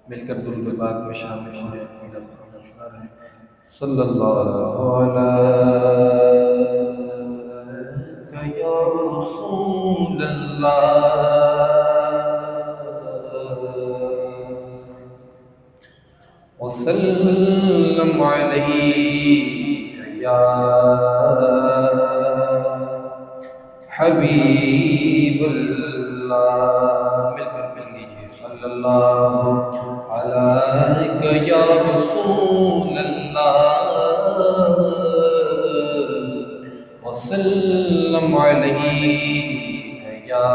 مل کر درود پاک میں شامل ہو جائے. کوئی لفظ سنا رہے صلی اللہ علیہ یا رسول اللہ وسلم علیہ یا حبیب اللہ. مل کر پڑھ لیجیے صلی اللہ علیہ یا رسول اللہ وسلم علیہ یا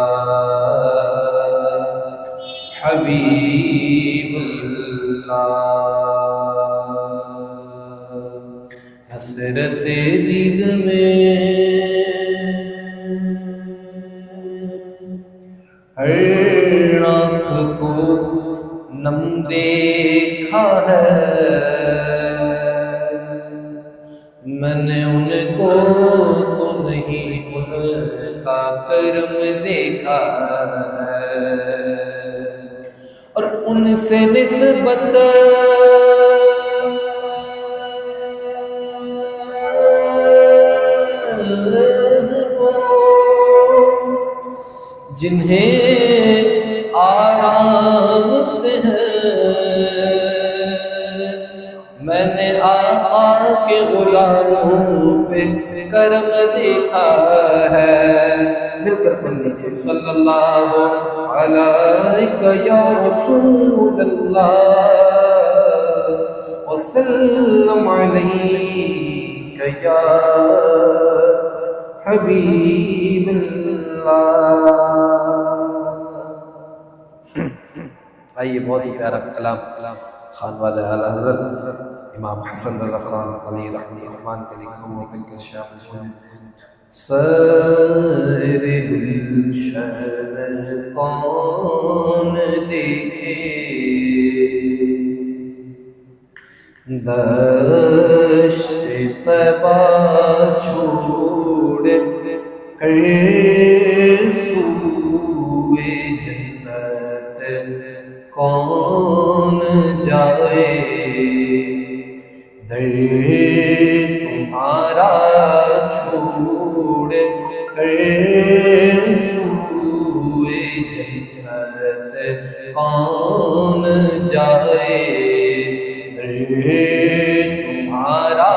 حبیب اللہ. حسرت دید میں ہر آنکھ کو نم دیکھا ہے، میں نے ان کو تو نہیں ان کا کرم دیکھا ہے، اور ان سے نسبت جنہیں آرام سے ہے، میں نے آقا کے غلاموں پہ کرم دیکھا ہے. مل کر پڑھ لیجیے صلی اللہ علیہ یا رسول اللہ وسلم علیہ یا حبیب اللہ. آئیے بہت ہی پیارا کلام خانوادہ اعلیٰ حضرت امام حسن رضا خان علی رحمۃ الرحمن کے لکھا ہوا نکل کر شامل ہوئے. سر گلشن کون دیکھے دشت طیبہ چھوڑ کر سوئے جنت کون جائے، در تمہارا چھوڑ کر سوئے جنت کون جائے، در تمہارا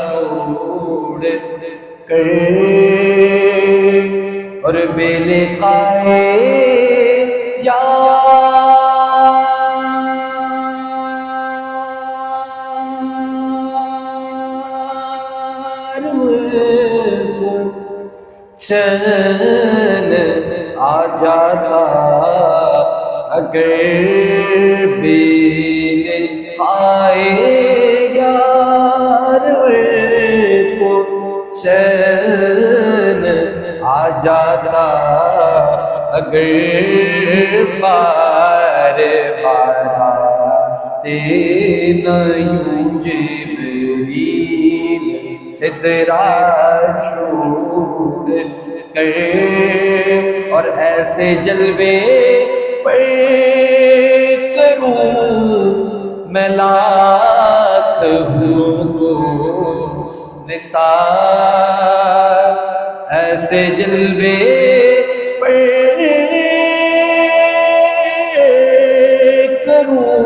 چھوڑ کر اور بے لقائے چین آ جاتا اگر بے لقائے یار کو، چین آ جاتا اگر بار بار آتے نہ یوں جبریل سدرا چھوڑ کر، اور ایسے جلوے پر کروں میں لاکھ ہوں کو نثار، ایسے جلوے پر کروں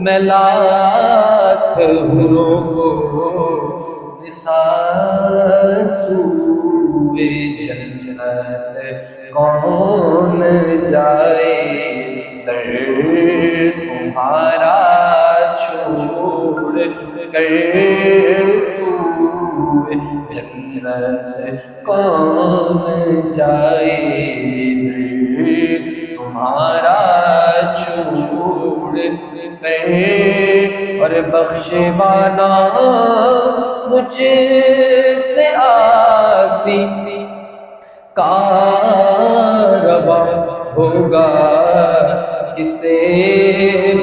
میں لاکھ ہوں کو نثار، سوئے جنت کون جائے، در تمہارا چھوڑ کر سوئے جنت کون جائے، در تمہارا چھوڑ کر اور بخشوانا مجھ سے آسی کارواں ہوگا، کسے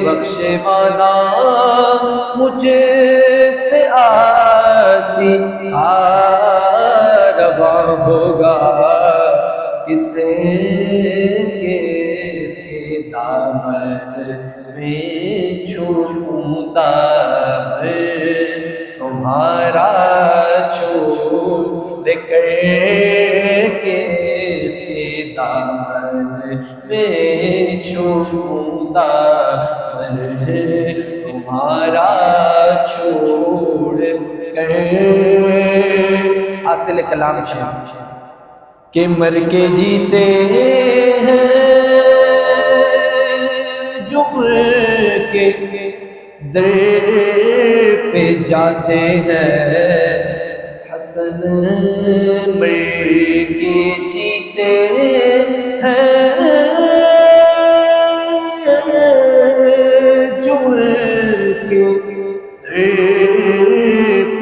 بخشوانا مجھ سے آسی کارواں ہوگا، کسے کے دام میں چھوڑوں دامن تمہارا چھوڑ کر کس کے دامن میں چھوڑوں دامن تمہارا چھوڑ کر. حاصل کلام شاہ کہ مر کے جیتے ہیں جو مر کے در پہ جاتے ہیں. حسن مر کے جیتے ہیں جو مر کے در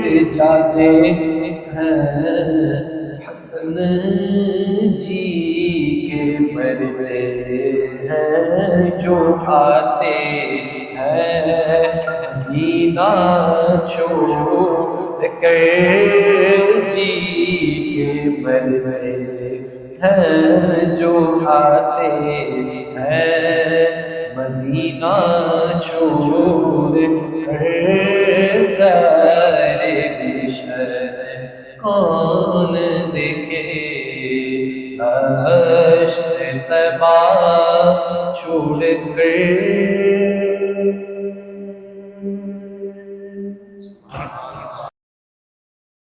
پہ جاتے ہیں. حسن جی کے مرتے ہیں جو آتے ہیں مدینہ چھوڑ کر. جی کے مرتے ہیں جو آتے ہیں مدینہ چھوڑ کر. سارے گلشن کون دیکھے دشت طیبہ چھوڑ کر.